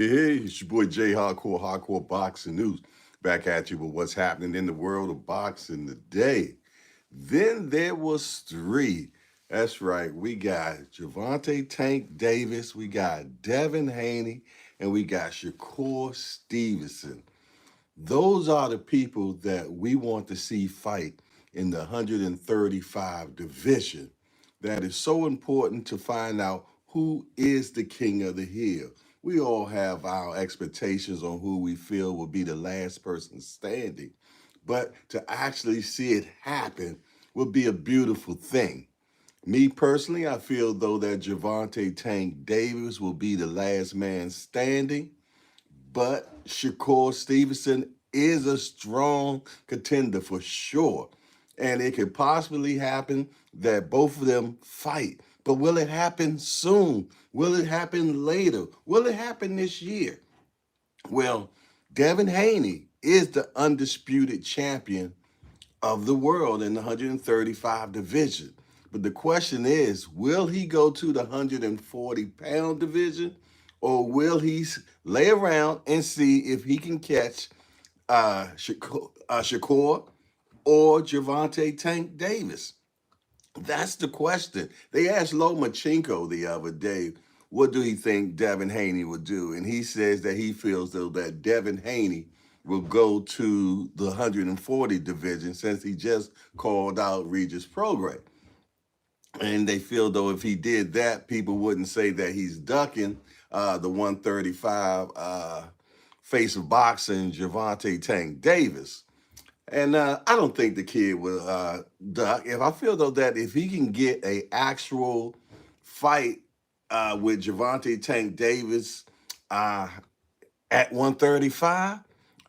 Hey, it's your boy Jay Hardcore Boxing News. Back at you with what's happening in the world of boxing today. Then there was three. That's right. We got Gervonta Tank Davis, we got Devin Haney, and we got Shakur Stevenson. Those are the people that we want to see fight in the 135 division. That is so important to find out who is the king of the hill. We all have our expectations on who we feel will be the last person standing, but to actually see it happen would be a beautiful thing. Me personally, I feel though that Gervonta Tank Davis will be the last man standing, but Shakur Stevenson is a strong contender for sure. And it could possibly happen that both of them fight. But will it happen soon? Will it happen later? Will it happen this year? Well, Devin Haney is the undisputed champion of the world in the 135 division. But the question is, will he go to the 140-pound division, or will he lay around and see if he can catch Shakur or Gervonta Tank Davis? That's the question. They asked Lomachenko the other day, what do he think Devin Haney would do? And he says that he feels though that Devin Haney will go to the 140 division since he just called out Regis Prograis. And they feel though if he did that, people wouldn't say that he's ducking the 135 face of boxing, Gervonta Tank Davis. And I don't think the kid will duck. If I feel though that if he can get a actual fight with Gervonta Tank Davis at 135,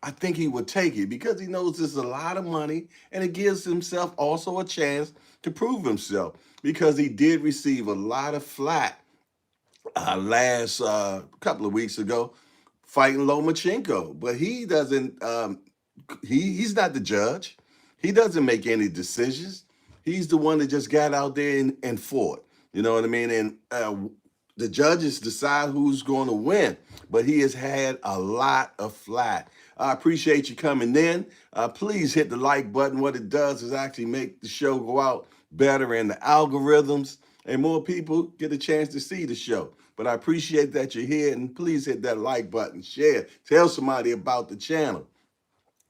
I think he would take it because he knows there's a lot of money and it gives himself also a chance to prove himself because he did receive a lot of flack last couple of weeks ago fighting Lomachenko, but he doesn't. He's not the judge. He doesn't make any decisions. He's the one that just got out there and fought. You know what I mean? And the judges decide who's going to win. But he has had a lot of flack. I appreciate you coming in. Please hit the like button. What it does is actually make the show go out better in the algorithms, and more people get a chance to see the show. But I appreciate that you're here, and please hit that like button, share, tell somebody about the channel.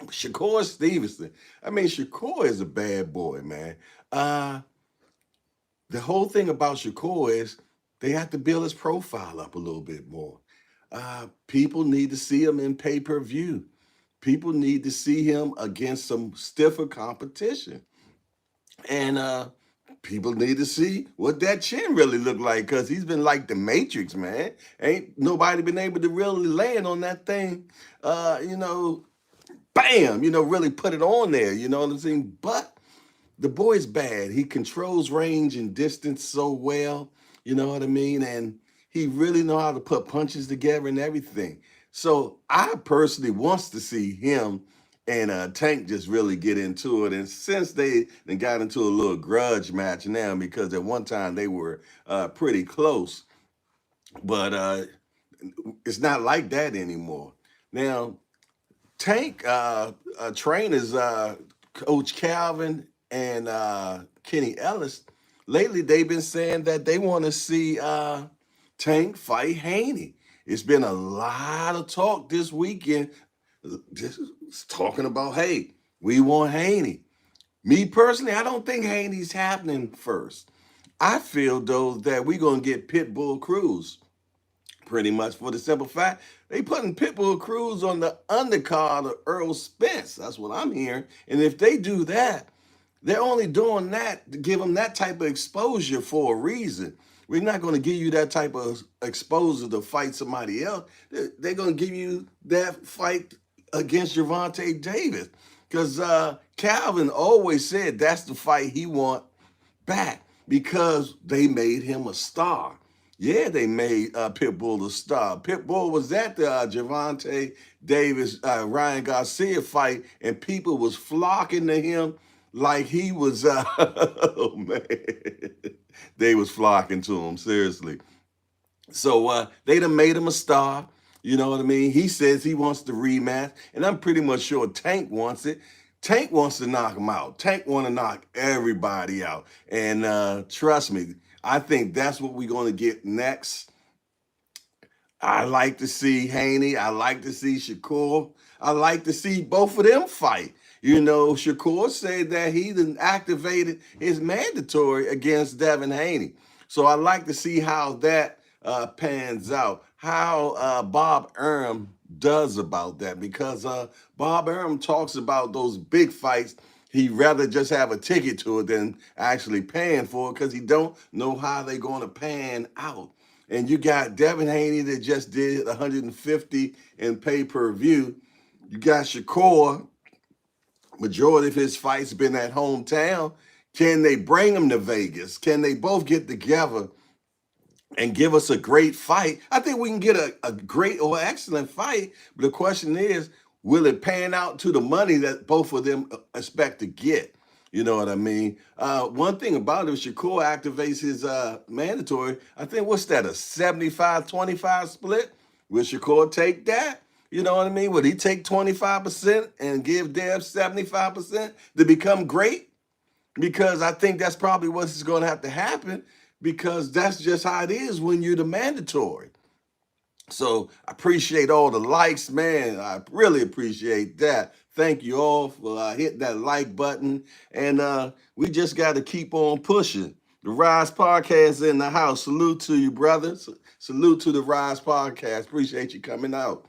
Shakur Stevenson. I mean, Shakur is a bad boy, man. The whole thing about Shakur is they have to build his profile up a little bit more. People need to see him in pay-per-view. People need to see him against some stiffer competition. And people need to see what that chin really looked like because he's been like the Matrix, man. Ain't nobody been able to really land on that thing, bam, really put it on there, you know what I'm saying? But the boy's bad. He controls range and distance so well, you know what I mean? And he really know how to put punches together and everything. So I personally wants to see him and Tank just really get into it. And since they got into a little grudge match now, because at one time they were pretty close, but it's not like that anymore. Now, Tank trainers, Coach Calvin and Kenny Ellis, lately they've been saying that they want to see Tank fight Haney. It's been a lot of talk this weekend, just talking about, hey, we want Haney. Me personally, I don't think Haney's happening first. I feel though that we're gonna get Pitbull Cruz pretty much for the simple fact they putting Pitbull Cruz on the undercard of Earl Spence. That's what I'm hearing. And if they do that, they're only doing that to give them that type of exposure for a reason. We're not going to give you that type of exposure to fight somebody else. They're going to give you that fight against Gervonta Davis because Calvin always said that's the fight he want back because they made him a star. Yeah, they made Pitbull a star. Pitbull was at the Gervonta Davis, Ryan Garcia fight, and people was flocking to him like he was, oh man, they was flocking to him, seriously. So they done made him a star. You know what I mean? He says he wants the rematch, and I'm pretty much sure Tank wants it. Tank wants to knock him out. Tank want to knock everybody out. And trust me, I think that's what we're going to get next. I like to see Haney. I like to see Shakur. I like to see both of them fight. You know, Shakur said that he done activated his mandatory against Devin Haney. So I like to see how that pans out, how Bob Arum does about that, because Bob Arum talks about those big fights. He'd rather just have a ticket to it than actually paying for it because he don't know how they're going to pan out. And you got Devin Haney that just did 150 in pay-per-view. You got Shakur, majority of his fights been at hometown. Can they bring him to Vegas? Can they both get together and give us a great fight? I think we can get a great or excellent fight. But the question is, will it pan out to the money that both of them expect to get? You know what I mean? One thing about it, Shakur activates his mandatory. I think, what's that, a 75-25 split? Will Shakur take that? You know what I mean? Would he take 25% and give Dev 75% to become great? Because I think that's probably what's going to have to happen, because that's just how it is when you're the mandatory. So I appreciate all the likes, man. I really appreciate that. Thank you all for hitting that like button. And we just got to keep on pushing. The Rise Podcast in the house. Salute to you, brothers. Salute to the Rise Podcast. Appreciate you coming out.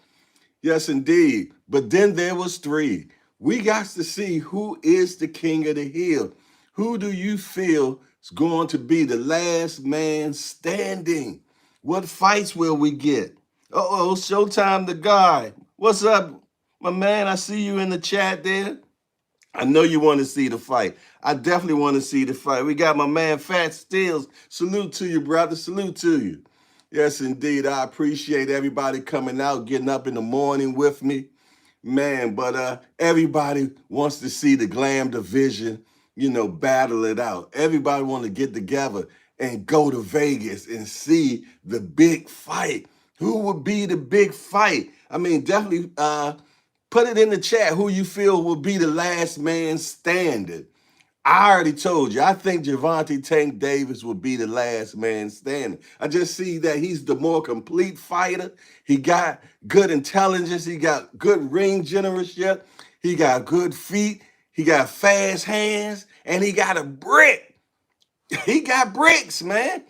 Yes, indeed. But then there was 3. We got to see who is the king of the hill. Who do you feel is going to be the last man standing? What fights will we get? Uh-oh, Showtime the guy. What's up, my man? I see you in the chat there. I know you want to see the fight. I definitely want to see the fight. We got my man Fat Stills. Salute to you, brother. Salute to you. Yes, indeed. I appreciate everybody coming out, getting up in the morning with me. Man, but everybody wants to see the Glam division, you know, battle it out. Everybody want to get together and go to Vegas and see the big fight. Who would be the big fight? I mean, definitely put it in the chat who you feel will be the last man standing. I already told you, I think Gervonta Tank Davis will be the last man standing. I just see that he's the more complete fighter. He got good intelligence. He got good ring generalship. He got good feet. He got fast hands. And he got a brick. He got bricks, man.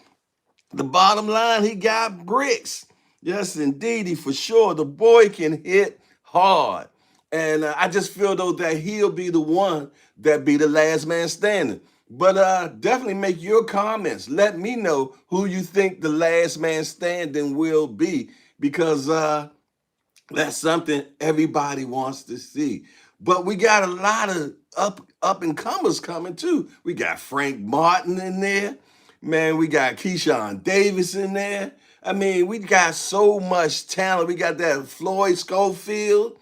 The bottom line, he got bricks. Yes, indeed, for sure. The boy can hit hard. And I just feel, though, that he'll be the one that be the last man standing. But definitely make your comments. Let me know who you think the last man standing will be, because that's something everybody wants to see. But we got a lot of up and comers coming too. We got Frank Martin in there. Man, we got Keyshawn Davis in there. I mean, we got so much talent. We got that Floyd Schofield.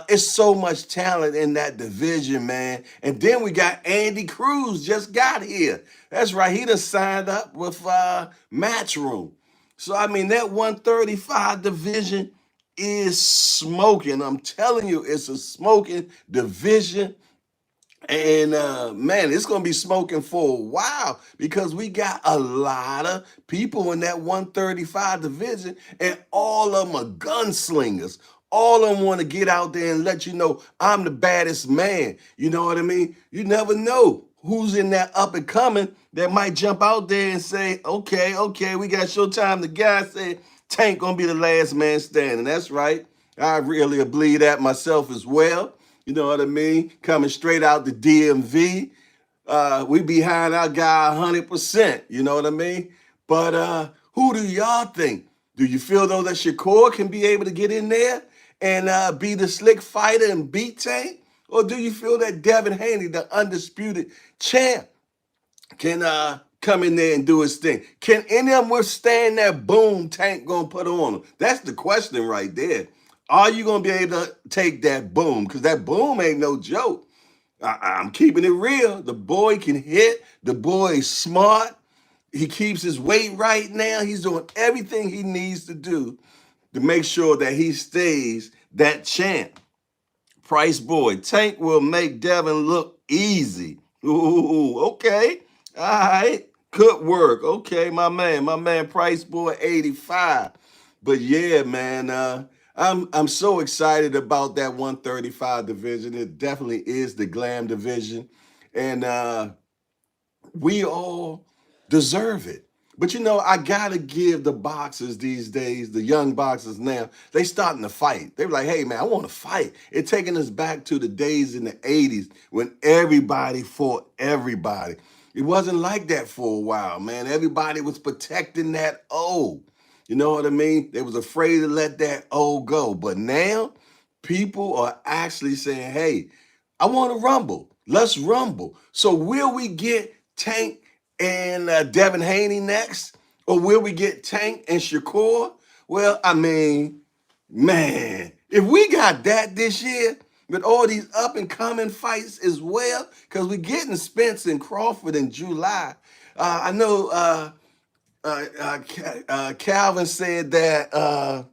It's so much talent in that division, man. And then we got Andy Cruz just got here. That's right. He done signed up with Matchroom. So, I mean, that 135 division is smoking. I'm telling you, it's a smoking division. And man, it's going to be smoking for a while, because we got a lot of people in that 135 division, and all of them are gunslingers. All of them want to get out there and let you know, I'm the baddest man. You know what I mean? You never know who's in that up and coming that might jump out there and say, okay, we got Showtime. The guy said Tank going to be the last man standing. That's right. I really believe that myself as well. You know what I mean? Coming straight out the DMV. We behind our guy 100%. You know what I mean? But who do y'all think? Do you feel, though, that Shakur can be able to get in there and be the slick fighter and beat Tank? Or do you feel that Devin Haney, the undisputed champ, can come in there and do his thing? Can any of them withstand that boom Tank gonna put on them? That's the question right there. Are you going to be able to take that boom? Because that boom ain't no joke. I'm keeping it real. The boy can hit. The boy is smart. He keeps his weight right now. He's doing everything he needs to do to make sure that he stays that champ. Price boy, Tank will make Devin look easy. Ooh, okay. All right. Good work. Okay, my man Price boy 85. But yeah, man, I'm so excited about that 135 division. It definitely is the glam division. And we all deserve it. But I gotta give the boxers these days, the young boxers now, they starting to fight. They're like, hey man, I want to fight. It's taking us back to the days in the 80s when everybody fought everybody. It wasn't like that for a while, man. Everybody was protecting that O. You know what I mean? They was afraid to let that O go. But now people are actually saying, hey, I want to rumble. Let's rumble. So will we get Tank and Devin Haney next? Or will we get Tank and Shakur? Well, I mean, man, if we got that this year with all these up and coming fights as well, because we're getting Spence and Crawford in July. I know Calvin said that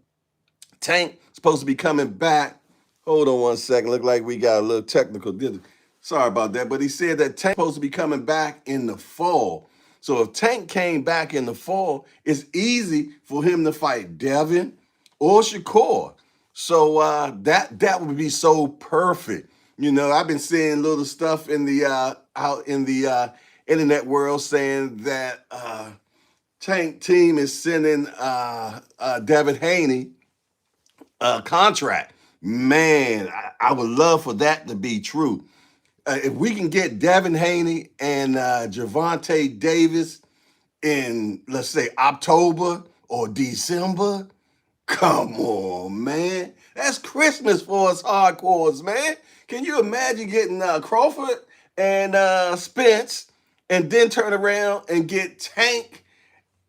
Tank supposed to be coming back. Hold on one second. Look like we got a little technical difficulty. Sorry about that. But he said that Tank supposed to be coming back in the fall. So if Tank came back in the fall, it's easy for him to fight Devin or Shakur. So that would be so perfect. I've been seeing little stuff in the out in the internet world saying that Tank team is sending Devin Haney contract. Man, I would love for that to be true. If we can get Devin Haney and Gervonta Davis in, let's say, October or December, come on, man. That's Christmas for us hardcores, man. Can you imagine getting Crawford and Spence and then turn around and get Tank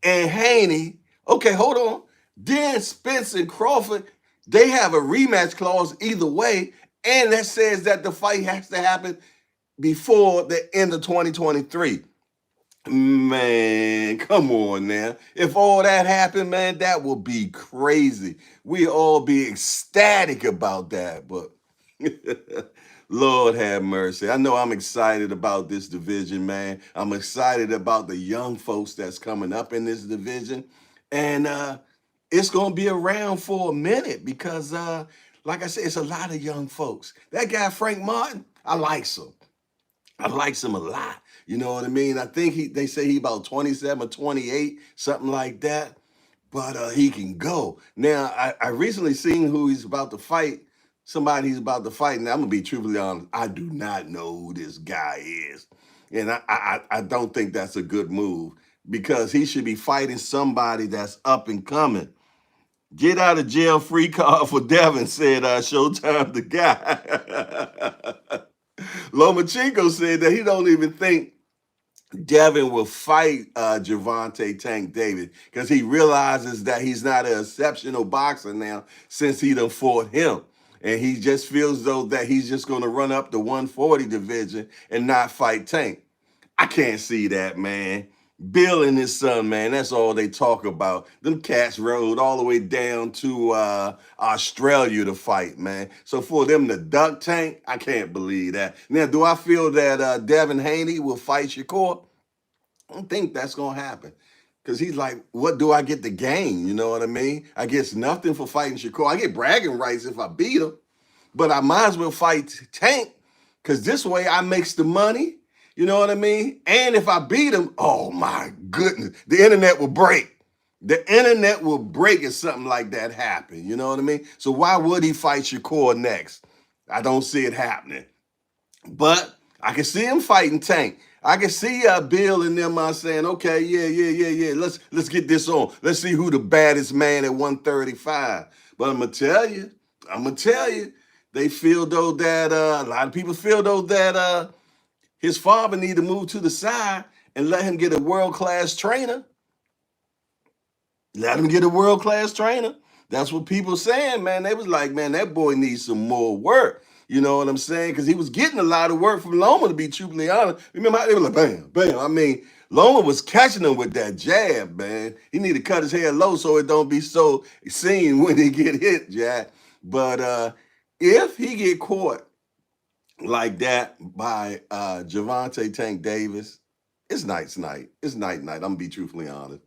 and Haney? Okay, hold on. Then Spence and Crawford, they have a rematch clause either way, and that says that the fight has to happen before the end of 2023. Man, come on now. If all that happened, man, that would be crazy. We all be ecstatic about that, but Lord have mercy. I know I'm excited about this division, man. I'm excited about the young folks that's coming up in this division. And it's going to be around for a minute because, like I said, it's a lot of young folks. That guy, Frank Martin, I likes him. I likes him a lot. You know what I mean? I think they say he about 27 or 28, something like that. But he can go. Now, I recently seen who he's about to fight. Somebody he's about to fight. Now, I'm going to be truthfully honest. I do not know who this guy is. And I don't think that's a good move because he should be fighting somebody that's up and coming. Get out of jail free card for Devin, said Showtime the guy. Lomachenko said that he don't even think Devin will fight Gervonta Tank Davis because he realizes that he's not an exceptional boxer now since he done fought him. And he just feels though that he's just going to run up the 140 division and not fight Tank. I can't see that, man. Bill and his son, man, that's all they talk about. Them cats rode all the way down to Australia to fight, man. So for them to duck Tank, I can't believe that. Now, do I feel that Devin Haney will fight Shakur? I don't think that's going to happen. Because he's like, what do I get to gain? You know what I mean? I get nothing for fighting Shakur. I get bragging rights if I beat him. But I might as well fight Tank because this way I makes the money. You know what I mean? And if I beat him, oh my goodness, the internet will break. The internet will break if something like that happened. You know what I mean? So why would he fight Shakur next? I don't see it happening. But I can see him fighting Tank. I can see Bill and them saying, okay, yeah. Let's get this on. Let's see who the baddest man at 135. But I'm gonna tell you, they feel though that a lot of people feel though that his father need to move to the side and let him get a world-class trainer. Let him get a world-class trainer. That's what people saying, man. They was like, man, that boy needs some more work. You know what I'm saying? Because he was getting a lot of work from Loma, to be truthfully honest. Remember how they were like, bam, bam. I mean, Loma was catching him with that jab, man. He need to cut his hair low so it don't be so seen when he get hit, Jack. But if he get caught like that by Javante Tank Davis, it's night. It's night. I'm gonna be truthfully honest.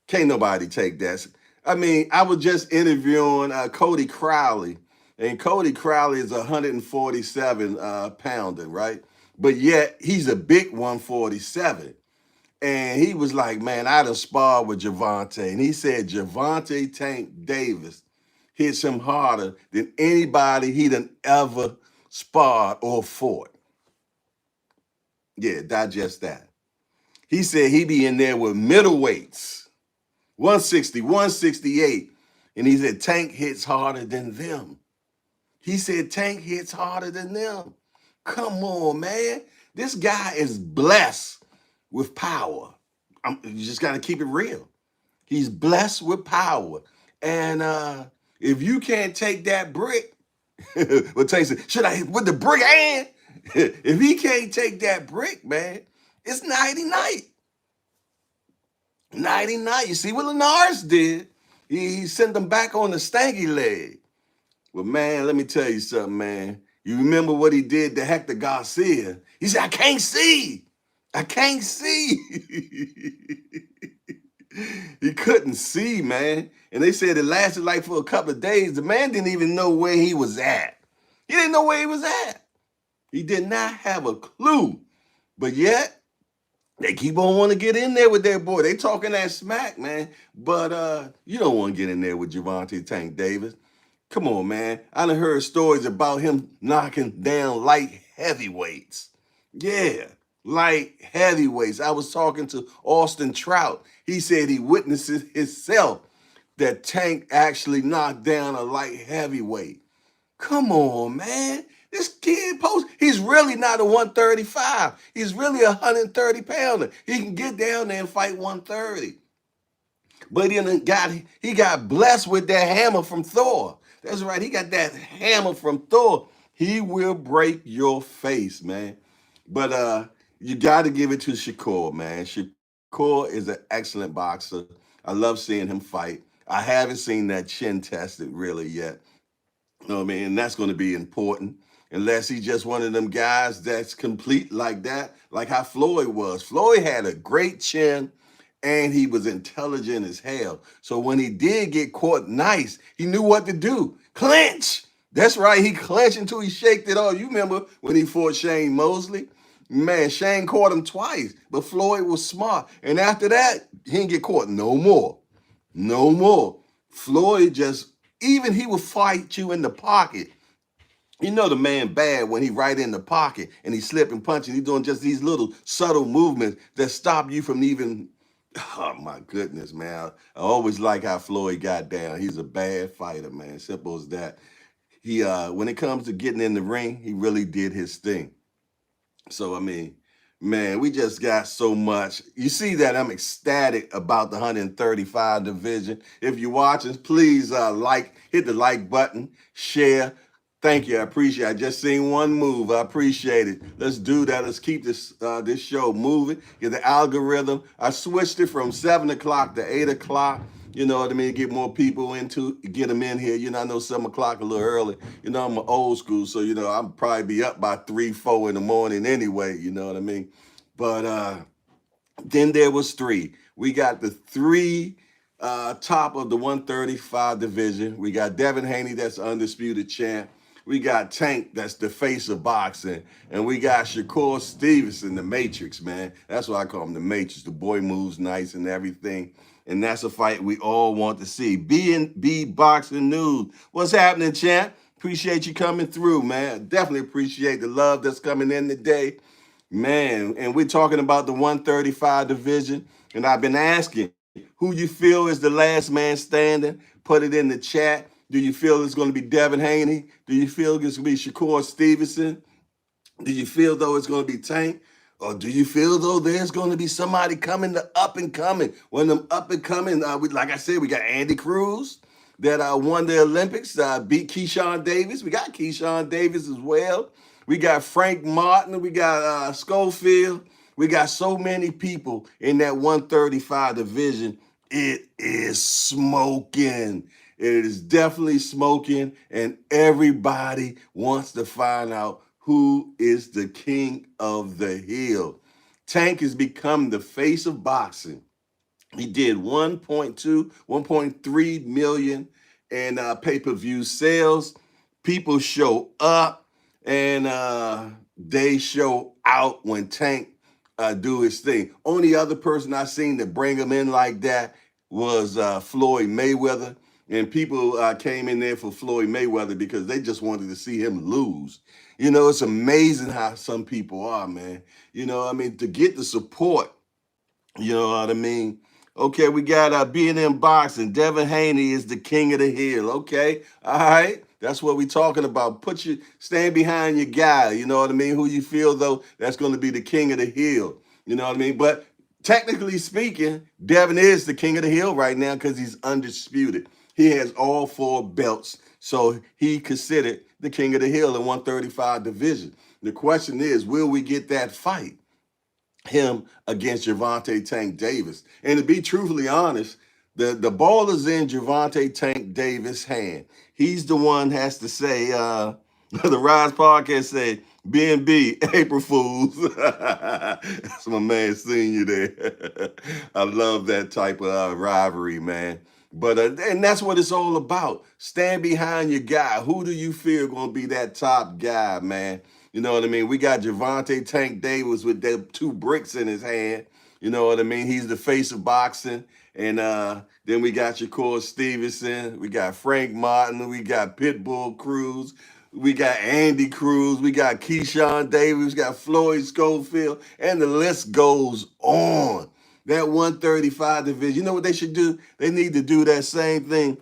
Can't nobody take that. I mean, I was just interviewing Cody Crowley, and Cody Crowley is 147 pounder, right? But yet he's a big 147. And he was like, man, I done sparred with Javante. And he said Javante Tank Davis hits him harder than anybody he done ever sparred or fought. Yeah, digest that. He said he be in there with middleweights, 160, 168. And he said Tank hits harder than them. He said Tank hits harder than them. Come on, man. This guy is blessed with power. You just got to keep it real. He's blessed with power. And if you can't take that brick, well, Tyson, should I hit with the brick hand? If he can't take that brick, man, it's nighty night. Nighty night. You see what Linares did? He sent them back on the stanky leg. Well, man, let me tell you something, man. You remember what he did to Hector Garcia? He said, I can't see. I can't see. He couldn't see, man. And they said it lasted like for a couple of days. The man didn't even know where he was at. He didn't know where he was at. He did not have a clue. But yet, they keep on wanting to get in there with their boy. They talking that smack, man. But you don't want to get in there with Javante Tank Davis. Come on, man. I done heard stories about him knocking down light heavyweights. Yeah, light heavyweights. I was talking to Austin Trout. He said he witnessed it himself that Tank actually knocked down a light heavyweight. Come on, man. This kid he's really not a 135. He's really a 130 pounder. He can get down there and fight 130. But he got blessed with that hammer from Thor. That's right. He got that hammer from Thor. He will break your face, man. But you got to give it to Shakur, man. Shakur is an excellent boxer. I love seeing him fight. I haven't seen that chin tested really yet. You know what I mean? And that's going to be important. Unless he's just one of them guys that's complete like that, like how Floyd was. Floyd had a great chin, and he was intelligent as hell. So when he did get caught nice, he knew what to do. Clinch. That's right. He clenched until he shaked it off. You remember when he fought Shane Mosley? Man, Shane caught him twice, but Floyd was smart. And after that, he didn't get caught no more. No more. Floyd even he would fight you in the pocket. You know the man bad when he right in the pocket and he's slipping, punching. He's doing just these little subtle movements that stop you from even. Oh my goodness, man! I always like how Floyd got down. He's a bad fighter, man. Simple as that. He when it comes to getting in the ring, he really did his thing. So I mean, man, we just got so much. You see that I'm ecstatic about the 135 division. If you're watching, please hit the like button, share. Thank you. I appreciate it. I just seen one move. I appreciate it. Let's do that. Let's keep this show moving. Get the algorithm. I switched it from 7 o'clock to 8 o'clock. You know what I mean? Get more people get them in here. You know, I know 7 o'clock a little early. You know, I'm old school, so, you know, I'll probably be up by 3, 4 in the morning anyway. You know what I mean? But then there was 3. We got the 3 top of the 135 division. We got Devin Haney, that's the undisputed champ. We got Tank, that's the face of boxing. And we got Shakur Stevenson, the Matrix, man. That's why I call him the Matrix. The boy moves nice and everything. And that's a fight we all want to see. B&B Boxing News. What's happening, champ? Appreciate you coming through, man. Definitely appreciate the love that's coming in today. Man, and we're talking about the 135 division. And I've been asking who you feel is the last man standing. Put it in the chat. Do you feel it's going to be Devin Haney? Do you feel it's going to be Shakur Stevenson? Do you feel, though, it's going to be Tank? Or do you feel, though, there's going to be somebody coming, the up and coming? One of them up and coming, like I said, we got Andy Cruz. that won the Olympics, beat Keyshawn Davis. We got Keyshawn Davis as well. We got Frank Martin. We got Schofield. We got so many people in that 135 division. It is smoking. It is definitely smoking, and everybody wants to find out who is the king of the hill. Tank has become the face of boxing. He did 1.2, 1.3 million in pay-per-view sales. People show up and they show out when Tank do his thing. Only other person I seen to bring him in like that was Floyd Mayweather. And people came in there for Floyd Mayweather because they just wanted to see him lose. You know, it's amazing how some people are, man. You know, I mean, to get the support, you know what I mean? Okay, we got B&M Boxing. Devin Haney is the king of the hill. Okay, all right. That's what we talking about. Stand behind your guy. You know what I mean? Who you feel, though, that's going to be the king of the hill. You know what I mean? But technically speaking, Devin is the king of the hill right now because he's undisputed. He has all 4 belts. So he considered the king of the hill in 135 division. The question is, will we get that fight? Him against Gervonta Tank Davis. And to be truthfully honest, the ball is in Gervonta Tank Davis' hand. He's the one has to say, the Rise Podcast said, B&B, April Fools. That's my man Senior there. I love that type of rivalry, man. But and that's what it's all about. Stand behind your guy. Who do you feel going to be that top guy, man? You know what I mean? We got Gervonta Tank Davis with the 2 bricks in his hand. You know what I mean? He's the face of boxing. And then we got Shakur Stevenson. We got Frank Martin. We got Pitbull Cruz. We got Andy Cruz. We got Keyshawn Davis. We got Floyd Schofield. And the list goes on. That 135 division. You know what they should do? They need to do that same thing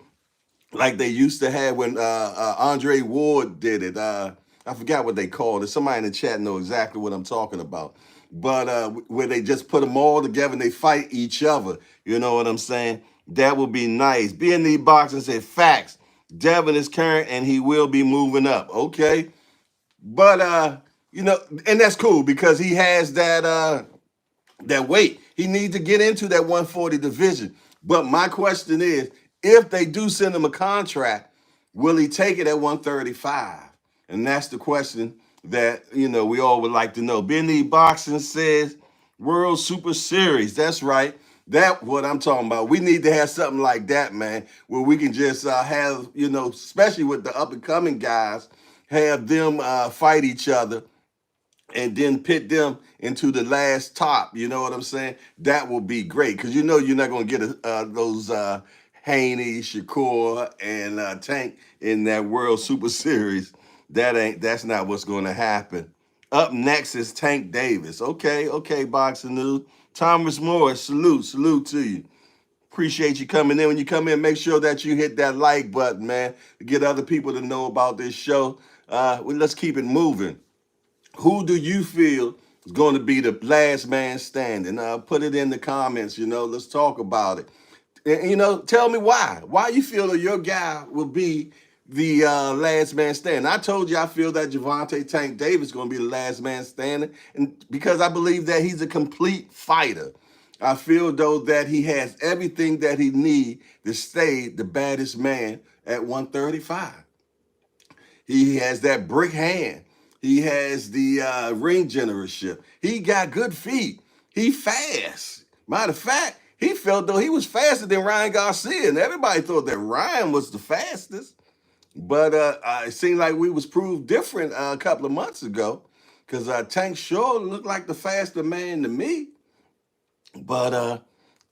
like they used to have when Andre Ward did it. I forgot what they called it. Somebody in the chat know exactly what I'm talking about. But where they just put them all together and they fight each other. You know what I'm saying? That would be nice. B&E Boxing said, facts. Devin is current and he will be moving up. Okay. But, you know, and that's cool because he has that weight. He needs to get into that 140 division. But my question is, if they do send him a contract, will he take it at 135? And that's the question that, you know, we all would like to know. B&E Boxing says World Super Series. That's right. That's what I'm talking about. We need to have something like that, man, where we can just have, you know, especially with the up-and-coming guys, have them fight each other and then pit them into the last top. You know what I'm saying? That will be great because you know you're not going to get those Haney, Shakur, and Tank in that World Super Series. That's not what's going to happen. Up next is Tank Davis. Okay, Boxing News. Thomas Morris, salute to you. Appreciate you coming in. When you come in, make sure that you hit that like button, man, to get other people to know about this show. Let's keep it moving. Who do you feel is going to be the last man standing? Put it in the comments, you know. Let's talk about it. And, you know, tell me why. Why you feel that your guy will be the last man standing. I told you I feel that Gervonta Tank Davis is going to be the last man standing, and because I believe that he's a complete fighter. I feel, though, that he has everything that he needs to stay the baddest man at 135. He has that brick hand. He has the ring generalship. He got good feet. He fast. Matter of fact, he felt though he was faster than Ryan Garcia, and everybody thought that Ryan was the fastest. But it seemed like we was proved different a couple of months ago because Tank sure looked like the faster man to me. But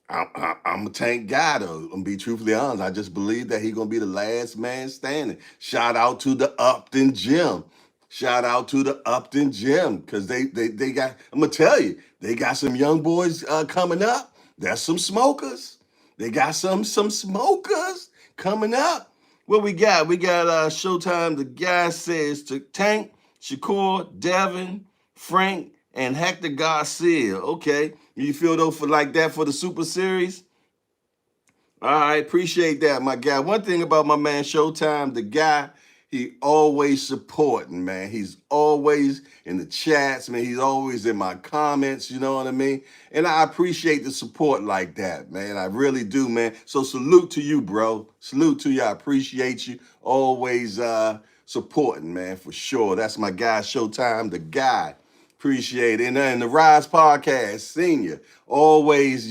I'm a Tank guy, though. I'm going to be truthfully honest. I just believe that he's going to be the last man standing. Shout out to the Upton Gym. Shout out to the Upton Gym because they got, I'm going to tell you, they got some young boys coming up. There's some smokers. They got some smokers coming up. What we got? We got Showtime. The guy says to Tank, Shakur, Devin, Frank, and Hector Garcia. Okay. You feel though for like that for the Super Series? All right, appreciate that, my guy. One thing about my man Showtime, the guy, he always supporting, man. He's always in the chats, man. He's always in my comments, you know what I mean? And I appreciate the support like that, man. I really do, man. So salute to you, bro. Salute to you. I appreciate you. Always supporting, man, for sure. That's my guy, Showtime, the guy. Appreciate it. And the Rise Podcast, Senior, always,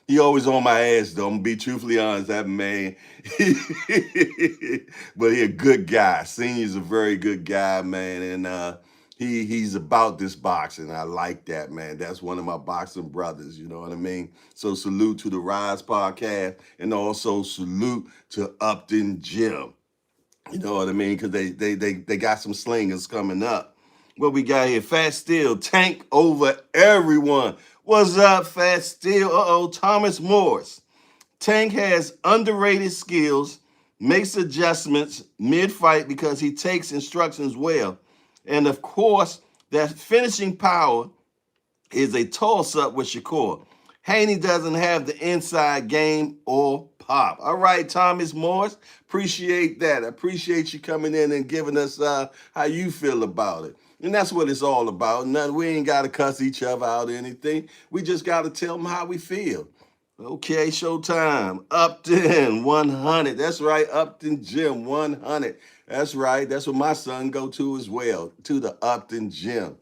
he always on my ass, though. I'm going to be truthfully honest, that man. But he a good guy. Senior's a very good guy, man. And he's about this boxing. I like that, man. That's one of my boxing brothers, you know what I mean? So salute to the Rise Podcast, and also salute to Upton Gym. You know what I mean? Because they got some slingers coming up. What we got here? Fat Steel, Tank over everyone. What's up, Fat Steel? Thomas Morris. Tank has underrated skills, makes adjustments mid-fight because he takes instructions well. And of course, that finishing power is a toss-up with Shakur. Haney doesn't have the inside game or pop. All right, Thomas Morris, appreciate that. I appreciate you coming in and giving us how you feel about it. And that's what it's all about. We ain't got to cuss each other out or anything. We just got to tell them how we feel. Okay, Showtime. Upton 100. That's right, Upton Gym 100. That's right. That's what my son go to as well, to the Upton Gym.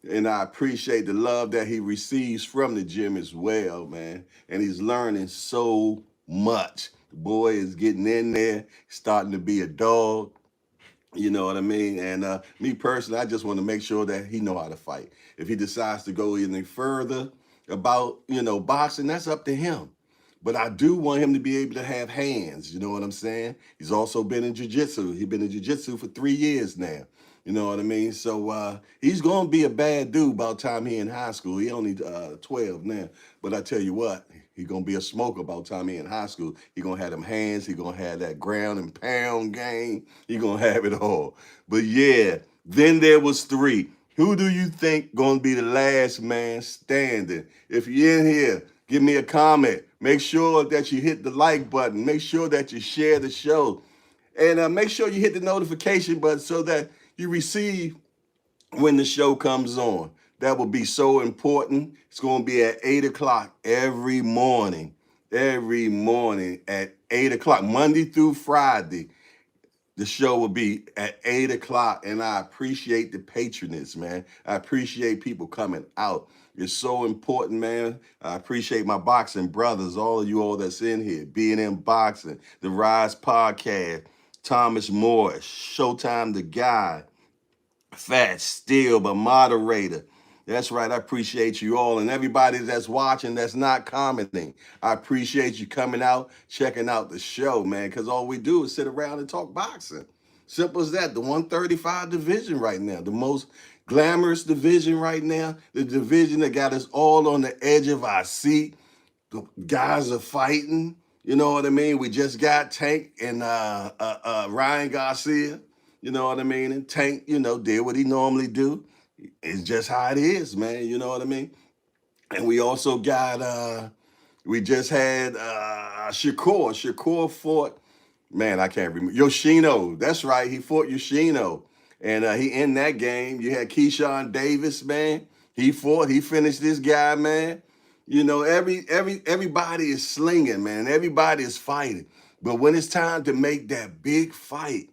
And I appreciate the love that he receives from the gym as well, man. And he's learning so much. The boy is getting in there, starting to be a dog. You know what I mean? And me personally, I just want to make sure that he know how to fight. If he decides to go any further about, boxing, that's up to him. But I do want him to be able to have hands. You know what I'm saying? He's also been in jiu-jitsu. He's been in jiu-jitsu for 3 years now. You know what I mean? So he's going to be a bad dude by the time he in high school. He only 12 now. But I tell you what, he's going to be a smoker by the time he in high school. He's going to have them hands. He's going to have that ground and pound game. He's going to have it all. But yeah, then there was 3. Who do you think going to be the last man standing? If you're in here, give me a comment. Make sure that you hit the like button. Make sure that you share the show. And make sure you hit the notification button so that you receive when the show comes on. That will be so important. It's going to be at 8 o'clock every morning. Every morning at 8 o'clock, Monday through Friday. The show will be at 8 o'clock, and I appreciate the patronage, man. I appreciate people coming out. It's so important, man. I appreciate my boxing brothers, all of you all that's in here, B&M Boxing, the Rise Podcast, Thomas Morris, Showtime the Guy, Fat Steel, but moderator. That's right. I appreciate you all, and everybody that's watching that's not commenting. I appreciate you coming out, checking out the show, man, because all we do is sit around and talk boxing. Simple as that. The 135 division right now, the most glamorous division right now, the division that got us all on the edge of our seat. The guys are fighting. You know what I mean? We just got Tank and Ryan Garcia. You know what I mean? And Tank, did what he normally do. It's just how it is, man. You know what I mean? And we also got, we just had Shakur. Shakur fought, man, I can't remember. Yoshino. That's right. He fought Yoshino. And he in that game. You had Keyshawn Davis, man. He fought. He finished this guy, man. Everybody is slinging, man. Everybody is fighting. But when it's time to make that big fight,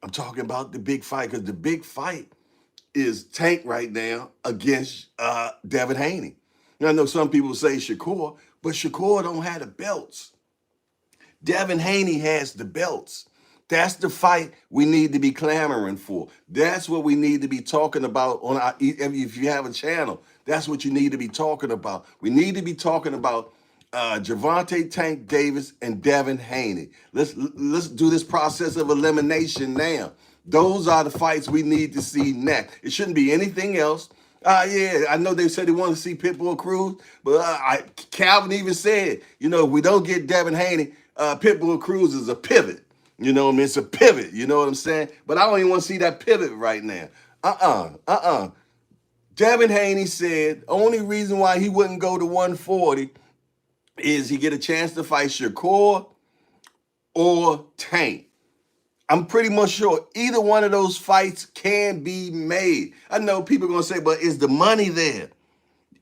I'm talking about the big fight, because the big fight is Tank right now against Devin Haney. Now, I know some people say Shakur, but Shakur don't have the belts. Devin Haney has the belts. That's the fight we need to be clamoring for. That's what we need to be talking about on our, if you have a channel. That's what you need to be talking about. We need to be talking about Gervonta Tank Davis and Devin Haney. Let's do this process of elimination now. Those are the fights we need to see next. It shouldn't be anything else. Yeah, I know they said they want to see Pitbull Cruz, but Calvin even said, if we don't get Devin Haney, Pitbull Cruz is a pivot. You know what I mean? It's a pivot. You know what I'm saying? But I don't even want to see that pivot right now. Devin Haney said only reason why he wouldn't go to 140 is he get a chance to fight Shakur or Tank. I'm pretty much sure either one of those fights can be made. I know people are going to say, but is the money there?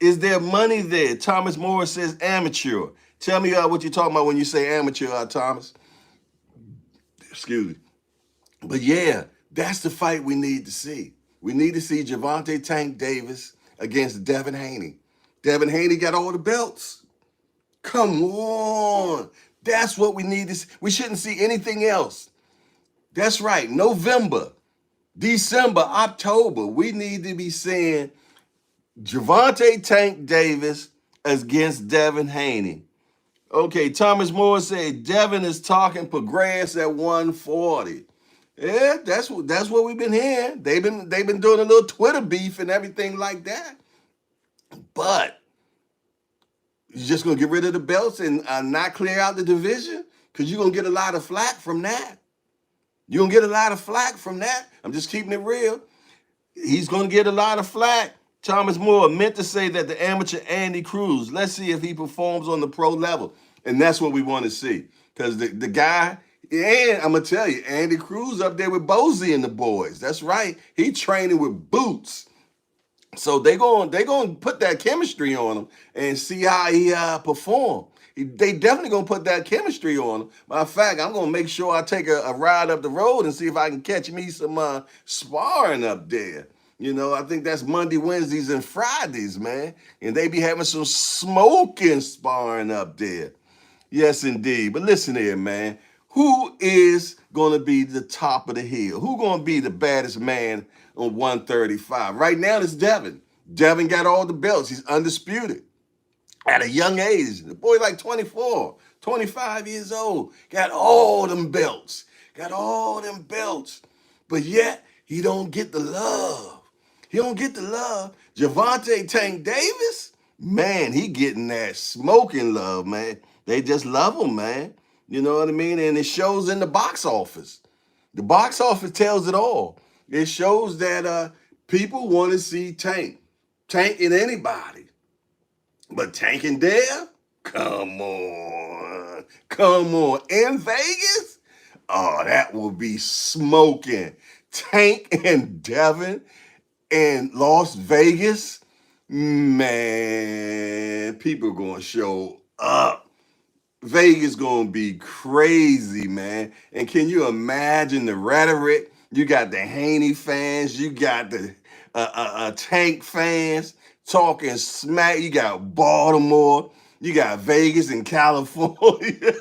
Is there money there? Thomas Morris says amateur. Tell me what you're talking about when you say amateur, Thomas. Excuse me. But yeah, that's the fight we need to see. We need to see Gervonta Tank Davis against Devin Haney. Devin Haney got all the belts. Come on. That's what we need to see. We shouldn't see anything else. That's right. November, December, October, we need to be seeing Gervonta Tank Davis against Devin Haney. Okay, Thomas Moore said Devin is talking progress at 140. Yeah, that's what we've been hearing. They've been doing a little Twitter beef and everything like that. But you're just gonna get rid of the belts and not clear out the division? Because you're gonna get a lot of flack from that. You're gonna get a lot of flack from that. I'm just keeping it real. He's gonna get a lot of flack. Thomas Moore meant to say that the amateur Andy Cruz, let's see if he performs on the pro level. And that's what we want to see. Because the guy, and I'm going to tell you, Andy Cruz up there with Bozy and the boys. That's right. He training with boots. So they're going to put that chemistry on him and see how he perform. They definitely going to put that chemistry on him. Matter of fact, I'm going to make sure I take a ride up the road and see if I can catch me some sparring up there. You know, I think that's Monday, Wednesdays, and Fridays, man. And they be having some smoking sparring up there. Yes, indeed. But listen here, man. Who is going to be the top of the hill? Who going to be the baddest man on 135? Right now, it's Devin. Devin got all the belts. He's undisputed. At a young age, the boy like 24, 25 years old. Got all them belts. Got all them belts. But yet, he don't get the love. He don't get the love. Gervonta Tank Davis, man, he getting that smoking love, man. They just love him, man. You know what I mean? And it shows in the box office. The box office tells it all. It shows that people want to see Tank. Tank in anybody. But Tank and Dev? Come on. Come on. In Vegas? Oh, that will be smoking. Tank and Devin in Las Vegas? Man, people are going to show up. Vegas gonna be crazy, man. And can you imagine the rhetoric? You got the Haney fans, you got the Tank fans talking smack. You got Baltimore, you got Vegas and California.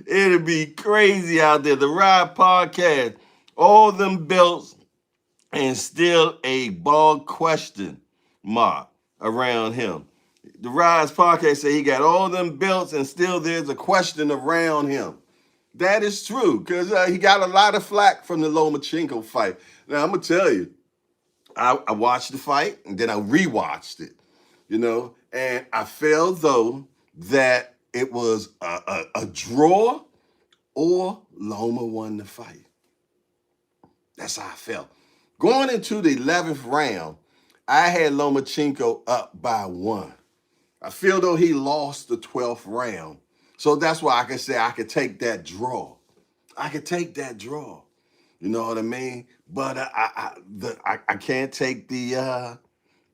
It'll be crazy out there. The Ride Podcast, all them belts, and still a ball question mark around him. The Rise Podcast say he got all them belts and still there's a question around him. That is true because he got a lot of flack from the Lomachenko fight. Now, I'm going to tell you, I watched the fight and then I rewatched it, you know, and I felt, though, that it was a draw or Loma won the fight. That's how I felt. Going into the 11th round, I had Lomachenko up by 1. I feel though he lost the 12th round. So that's why I can say I could take that draw. I could take that draw. You know what I mean? But I can't take the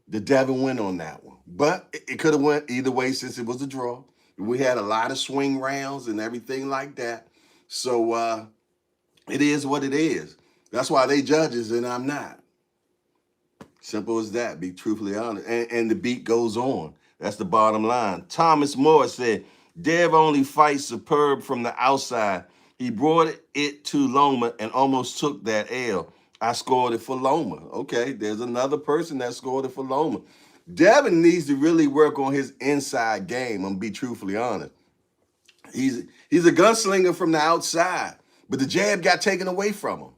Devin win on that one. But it could have went either way since it was a draw. We had a lot of swing rounds and everything like that. So it is what it is. That's why they judges and I'm not. Simple as that, be truthfully honest. And the beat goes on. That's the bottom line. Thomas Moore said, Dev only fights superb from the outside. He brought it to Loma and almost took that L. I scored it for Loma. Okay, there's another person that scored it for Loma. Devin needs to really work on his inside game. I'm going to be truthfully honest. He's a gunslinger from the outside, but the jab got taken away from him.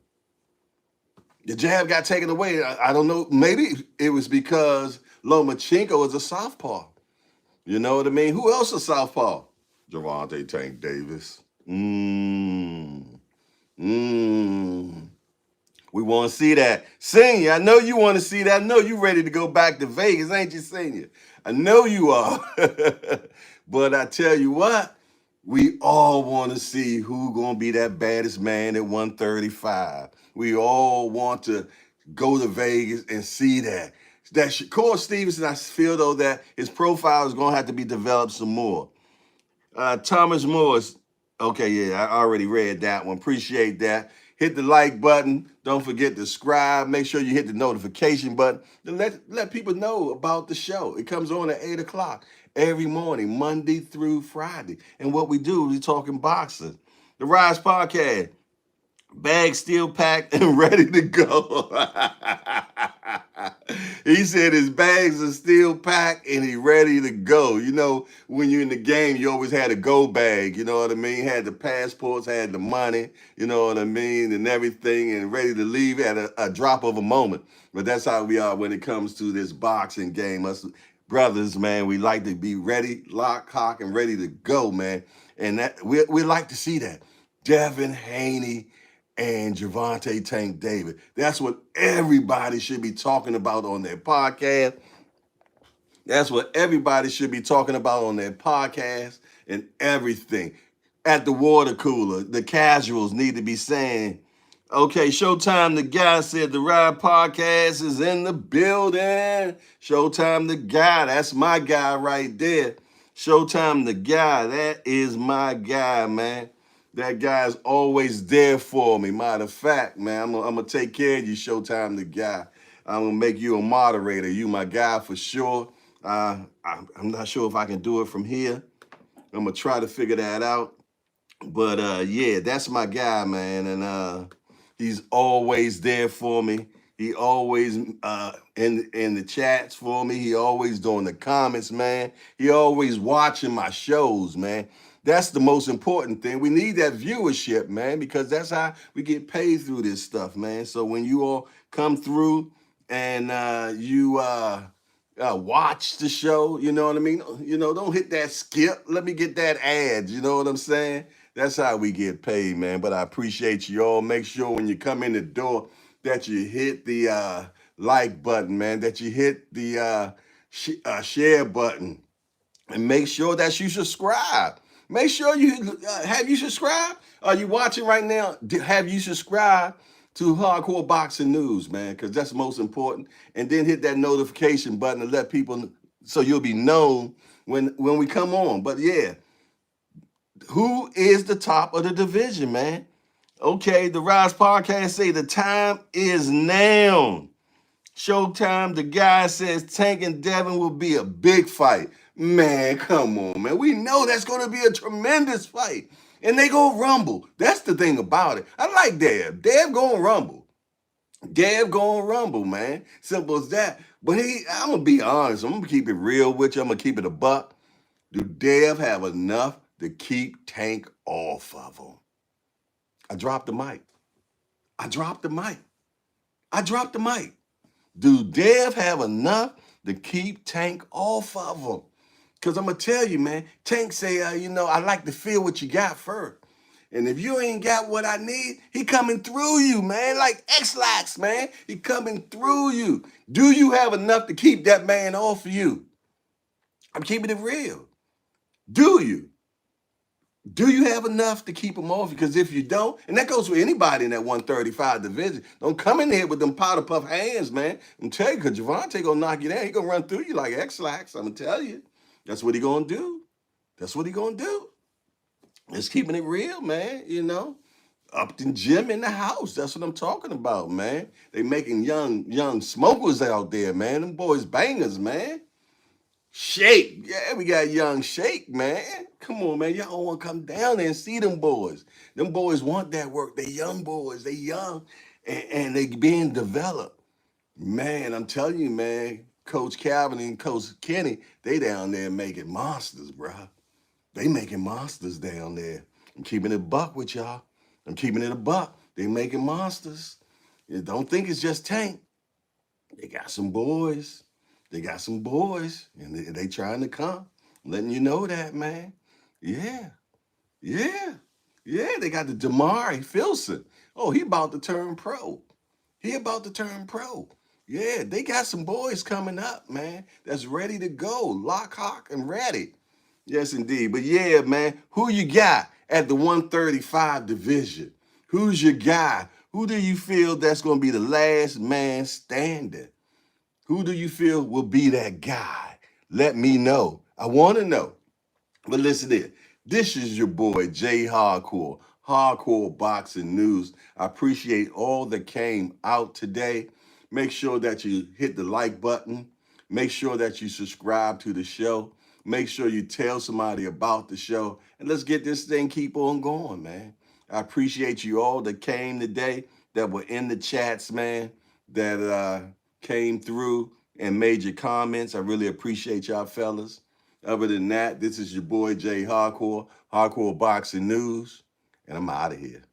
The jab got taken away. I don't know. Maybe it was because Lomachenko is a southpaw. You know what I mean? Who else is southpaw? Gervonta Tank Davis. We want to see that. Senior, I know you want to see that. I know you ready to go back to Vegas, ain't you, Senior? I know you are. But I tell you what, we all want to see who gonna be that baddest man at 135. We all want to go to Vegas and see that. That Shakur Stevenson, I feel though that his profile is gonna have to be developed some more. Thomas Morris. Okay, yeah, I already read that one. Appreciate that. Hit the like button. Don't forget to subscribe. Make sure you hit the notification button to let people know about the show. It comes on at 8 o'clock every morning, Monday through Friday. And what we do, we talking boxing. The Rise Podcast. Bag still packed and ready to go. He said his bags are still packed and he ready to go. You know, when you're in the game, you always had a go bag. You know what I mean? Had the passports, had the money. You know what I mean, and everything, and ready to leave at a drop of a moment. But that's how we are when it comes to this boxing game. Us brothers, man, we like to be ready, lock, cock, and ready to go, man. And that we like to see that. Devin Haney and Gervonta Tank Davis. That's what everybody should be talking about on their podcast. That's what everybody should be talking about on their podcast and everything. At the water cooler, the casuals need to be saying, okay, Showtime the Guy said the Ride Podcast is in the building. Showtime the Guy, that's my guy right there. Showtime the Guy, that is my guy, man. That guy's always there for me. Matter of fact, man, I'm gonna take care of you, Showtime the Guy. I'm gonna make you a moderator. You my guy for sure. I'm not sure if I can do it from here. I'm gonna try to figure that out. But yeah, that's my guy, man, and he's always there for me. He always in the chats for me. He always doing the comments, man. He always watching my shows, man. That's the most important thing. We need that viewership, man, because that's how we get paid through this stuff, man. So when you all come through and you watch the show, you know what I mean? You know, don't hit that skip. Let me get that ad. You know what I'm saying? That's how we get paid, man. But I appreciate you all. Make sure when you come in the door that you hit the like button, man, that you hit the share button, and make sure that you subscribe. Make sure you have you subscribed? Are you watching right now? Have you subscribed to Hardcore Boxing News, man? Because that's most important. And then hit that notification button to let people, so you'll be known when we come on. But yeah, who is the top of the division, man? Okay, the Rise Podcast say the time is now. Showtime, the Guy says Tank and Devin will be a big fight. Man, come on, man. We know that's going to be a tremendous fight. And they go rumble. That's the thing about it. I like Dev. Dev going rumble. Dev going rumble, man. Simple as that. But I'm going to be honest. I'm going to keep it real with you. I'm going to keep it a buck. Do Dev have enough to keep Tank off of him? I dropped the mic. I dropped the mic. I dropped the mic. Do Dev have enough to keep Tank off of him? Because I'm going to tell you, man, Tank say, you know, I like to feel what you got first. And if you ain't got what I need, he coming through you, man, like X-Lax, man. He coming through you. Do you have enough to keep that man off of you? I'm keeping it real. Do you? Do you have enough to keep him off? Because if you don't, and that goes for anybody in that 135 division, don't come in here with them powder puff hands, man. I'm telling you, because Gervonta gonna knock you down. He gonna run through you like X-Lax. I'm gonna tell you. That's what he gonna do. That's what he gonna do. Just keeping it real, man, you know. Upton Jim in the house. That's what I'm talking about, man. They making young smokers out there, man. Them boys bangers, man. Shake. Yeah, we got young Shake, man. Come on, man. Y'all want to come down there and see them boys. Them boys want that work. They young boys. They young and they being developed. Man, I'm telling you, man, Coach Calvin and Coach Kenny, they down there making monsters, bro. They making monsters down there. I'm keeping it a buck with y'all. I'm keeping it a buck. They making monsters. You don't think it's just Tank. They got some boys. They got some boys, and they trying to come. I'm letting you know that, man. Yeah. They got the Damari Filson. Oh, he about to turn pro. He about to turn pro. Yeah, they got some boys coming up, man, that's ready to go. Lock, hawk, and ready. Yes, indeed. But yeah, man, who you got at the 135 division? Who's your guy? Who do you feel that's going to be the last man standing? Who do you feel will be that guy? Let me know. I want to know. But listen here, this is your boy Jay Hardcore, Hardcore Boxing News. I appreciate all that came out today. Make sure that you hit the like button. Make sure that you subscribe to the show. Make sure you tell somebody about the show. And let's get this thing keep on going, man. I appreciate you all that came today, that were in the chats, man, that came through and made your comments. I really appreciate y'all fellas. Other than that, this is your boy Jay Hardcore, Hardcore Boxing News, and I'm out of here.